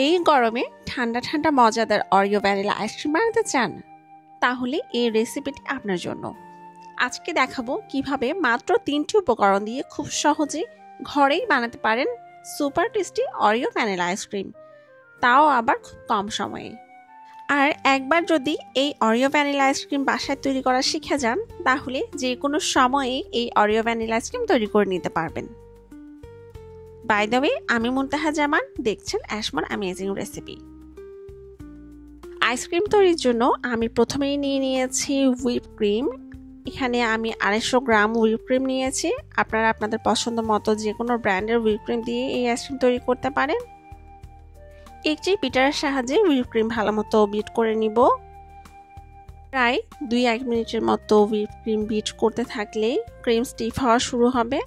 এই গরমে ঠান্ডা ঠান্ডা মজাদার অরিও ভ্যানিলা আইসক্রিম বানাতে চান, তাহলে এই রেসিপিটি আপনার জন্য। আজকে দেখাবো কিভাবে মাত্র 3টি উপকরণ দিয়ে খুব সহজে ঘরেই বানাতে পারেন super tasty Oreo vanilla ice cream, তাও আবার খুব কম সময়ে। আর একবার যদি এই অরিও ভ্যানিলা আইসক্রিম বাসায় তৈরি করা শিখে যান, তাহলে যে কোনো সময়ে এই অরিও ভ্যানিলা আইসক্রিম তৈরি করে নিতে পারবেন। বাই দ্য ওয়ে, আমি মুনতাহা জামান, দেখছেন অ্যাশমন অ্যামেজিং রেসিপি। আইসক্রিম তৈরির জন্য আমি প্রথমেই নিয়ে নিয়েছি হুইপ ক্রিম। এখানে আমি 250 গ্রাম হুইপ ক্রিম নিয়েছি। আপনারা আপনাদের পছন্দ মতো যে কোনো ব্র্যান্ডের হুইপ ক্রিম দিয়ে এই আইসক্রিম তৈরি করতে পারেন। একটি বিটারের সাহায্যে হুইপ ক্রিম ভালো মতো বিট করে নিব। প্রায় 2-1 মিনিটের মতো হুইপ ক্রিম বিট করতে থাকলেই ক্রিম স্টিফ হওয়া শুরু হবে।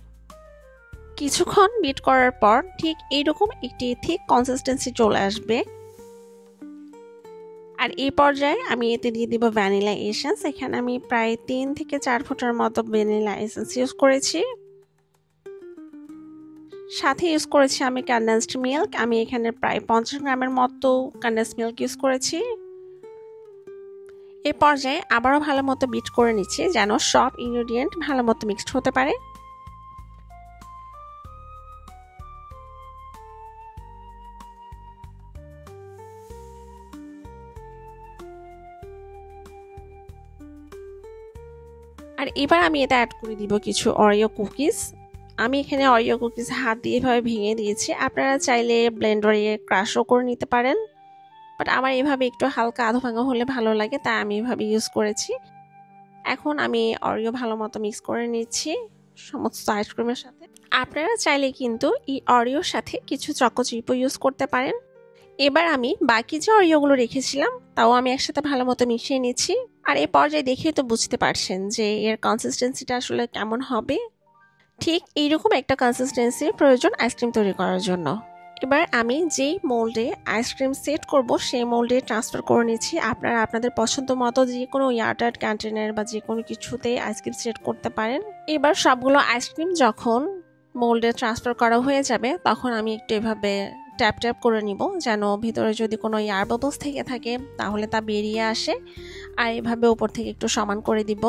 কিছুক্ষণ বিট করার পর ঠিক এইরকম একটি থিক কনসিস্টেন্সি চলে আসবে। আর এই পর্যায়ে আমি এতে দিয়ে দিব ভ্যানিলা এসেন্স। এখানে আমি প্রায় 3 থেকে 4 ফোঁটার মতো ভ্যানিলা এসেন্স ইউজ করেছি। সাথে ইউজ করেছি আমি কনডেন্সড মিল্ক। আমি এখানে প্রায় 50 গ্রামের মতো কনডেন্সড মিল্ক ইউজ করেছি। এই পর্যায়ে আবারও ভালো মতো বিট করে নিচ্ছি যেন সব ইনগ্রেডিয়েন্ট ভালো মতো মিক্সড হতে পারে। আর এবার আমি এটা অ্যাড করে দিব কিছু অরিও কুকিজ। আমি এখানে অরিও কুকিজ হাত দিয়ে এভাবে ভেঙে দিয়েছি। আপনারা চাইলে ব্লেন্ডারে ক্রাশও করে নিতে পারেন, বাট আমার এভাবে একটু হালকা আধো ভাঙা হলে ভালো লাগে, তাই আমি এভাবে ইউজ করেছি। এখন আমি অরিও ভালো মতো মিক্স করে নিচ্ছি সমস্ত আইসক্রিমের সাথে। আপনারা চাইলে কিন্তু এই অরিওর সাথে কিছু চকো চিপও ইউজ করতে পারেন। এবার আমি বাকি যে অরিওগুলো রেখেছিলাম তাও আমি একসাথে ভালো মতো মিশিয়ে নিচ্ছি। আর এই পর্যায়ে দেখে তো বুঝতে পারছেন যে এর কনসিস্টেন্সিটা আসলে কেমন হবে। ঠিক এইরকম একটা কনসিস্টেন্সির প্রয়োজন আইসক্রিম তৈরি করার জন্য। এবার আমি যেই মোল্ডে আইসক্রিম সেট করব সেই মোল্ডে ট্রান্সফার করে নিচ্ছি। আপনারা আপনাদের পছন্দ মতো যে কোনো এয়ারটাইট কন্টেনার বা যে কোনো কিছুতে আইসক্রিম সেট করতে পারেন। এবার সবগুলো আইসক্রিম যখন মোল্ডে ট্রান্সফার করা হয়ে যাবে, তখন আমি একটু এভাবে ট্যাপ ট্যাপ করে নিব যেন ভিতরে যদি কোনো এয়ার বাবলস থেকে থাকে তাহলে তা বেরিয়ে আসে। আর এভাবে উপর থেকে একটু সমান করে দিব।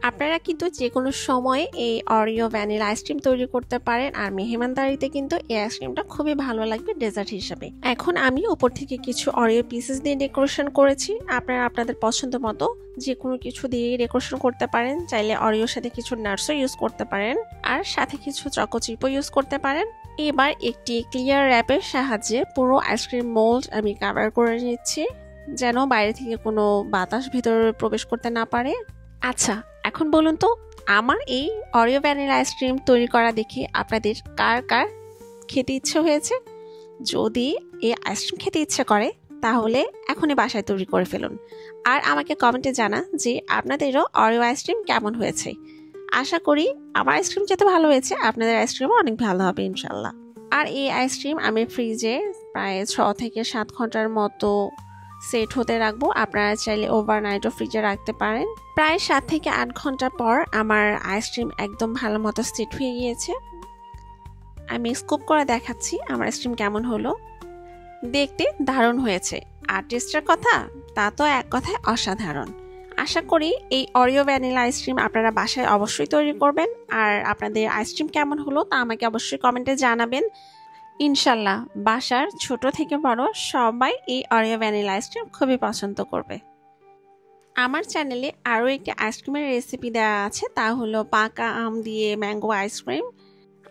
আপনারা কিন্তু যে কোনো সময় এই অরিও ভ্যানিলা আইসক্রিম তৈরি করতে পারেন। আর মেহমানদারিতে কিন্তু এই আইসক্রিমটা খুবই ভালো লাগবে ডেজার্ট হিসেবে। এখন আমি উপর থেকে কিছু অরিও পিসেস দিয়ে ডেকোরেশন করেছি। আপনারা আপনাদের পছন্দ মতো যে কোনো কিছু দিয়ে ডেকোরেশন করতে পারেন। চাইলে অরিওর সাথে কিছু নাটসও ইউজ করতে পারেন, আর সাথে কিছু চকো চিপও ইউজ করতে পারেন। এবার একটি ক্লিয়ার র্যাপের সাহায্যে পুরো আইসক্রিম মোল্ড আমি কভার করে নিচ্ছি যেন বাইরে থেকে কোনো বাতাস ভিতরে প্রবেশ করতে না পারে। আচ্ছা, এখন বলুন তো, আমার এই অরিও ভ্যানিলা আইসক্রিম তৈরি করা দেখে আপনাদের কার কার খেতে ইচ্ছে হয়েছে? যদি এই আইসক্রিম খেতে ইচ্ছে করে তাহলে এখনই বাসায় তৈরি করে ফেলুন। আর আমাকে কমেন্টে জানা যে আপনাদেরও অরিও আইসক্রিম কেমন হয়েছে। আশা করি আমার আইসক্রিম যেতে ভালো হয়েছে, আপনাদের আইসক্রিমও অনেক ভালো হবে ইনশাল্লাহ। আর এই আইসক্রিম আমি ফ্রিজে প্রায় 6 থেকে 7 ঘন্টার মতো সেট হতে রাখবো। আপনারা চাইলে ওভারনাইটও ফ্রিজে রাখতে পারেন। প্রায় 7 থেকে 8 ঘন্টা পর আমার আইসক্রিম একদম ভালো মতো সেট হয়ে গিয়েছে। আমি স্কুপ করে দেখাচ্ছি আমার আইসক্রিম কেমন হলো। দেখতে দারুণ হয়েছে, আর টেস্টের কথা তা তো এক কথায় অসাধারণ। আশা করি এই অরিও ভ্যানিলা আইসক্রিম আপনারা বাসায় অবশ্যই তৈরি করবেন। আর আপনাদের আইসক্রিম কেমন হলো তা আমাকে অবশ্যই কমেন্টে জানাবেন। ইনশাল্লাহ বাসার ছোট থেকে বড় সবাই এই অরিও ভ্যানিলা আইসক্রিম খুবই পছন্দ করবে। আমার চ্যানেলে আরও একটি আইসক্রিমের রেসিপি দেওয়া আছে, তা হলো পাকা আম দিয়ে ম্যাঙ্গো আইসক্রিম।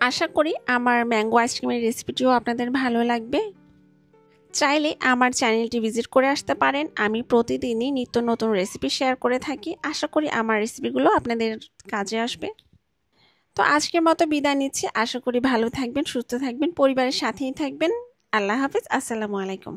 আশা করি আমার ম্যাঙ্গো আইসক্রিমের রেসিপিটিও আপনাদের ভালো লাগবে। চাইলে আমার চ্যানেলটি ভিজিট করে আসতে পারেন। আমি প্রতিদিনই নিত্য নতুন রেসিপি শেয়ার করে থাকি। আশা করি আমার রেসিপিগুলো আপনাদের কাজে আসবে। তো আজকের মতো বিদায় নিচ্ছি। আশা করি ভালো থাকবেন, সুস্থ থাকবেন, পরিবারের সাথেই থাকবেন। আল্লাহ হাফিজ, আসসালামু আলাইকুম।